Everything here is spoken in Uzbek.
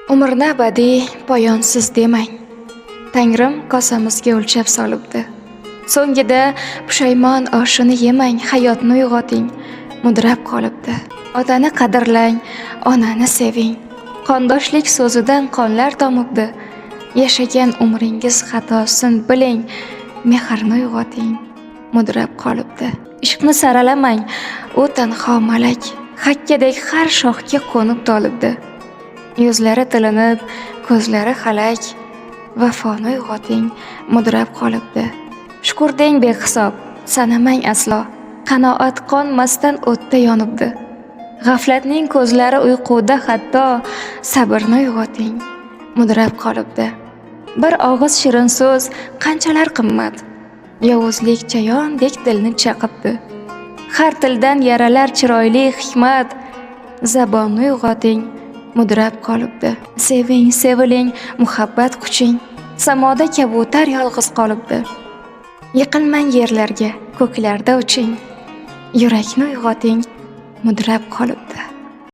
Umrni abadiy poyonsiz demang. Tangrim kosamizga o'lchab solibdi. So'ngida pushaymon oshini yemang, hayotni uyg'oting, mudrab qolibdi. Otani qadrlang, onani seving. Qondoshlik so'zidan qonlar tomibdi. Yashagan umringiz xatosin biling, mehrni uyg'oting, mudrab qolibdi. Ishqni saralamang, u tanho malak, hakkadek har shoxga qo'nib tolibdi. Yuzlari tilinib, ko'zlari halak, vafoni uyg'oting, mudrab qolibdi. Shukr deng behisob, sanamang aslo, qanoat qonmasdan o'tda yonibdi. G'aflatning ko'zlari uyquda hatto, sabrni uyg'oting, mudrab qolibdi. Bir og'iz shirin so'z qanchalar qimmat, yovuzlik chayondek dilni chaqibdi. Har tildan yaralar chiroyli hikmat, zabonni uyg'oting, mudrab qolibdi. Seving, seviling, muhabbat quching, samoda kabutar yolg'iz qolibdi. Yiqilmang yerlarga, ko'klarda uching, yurakni uyg'oting, mudrab qolibdi.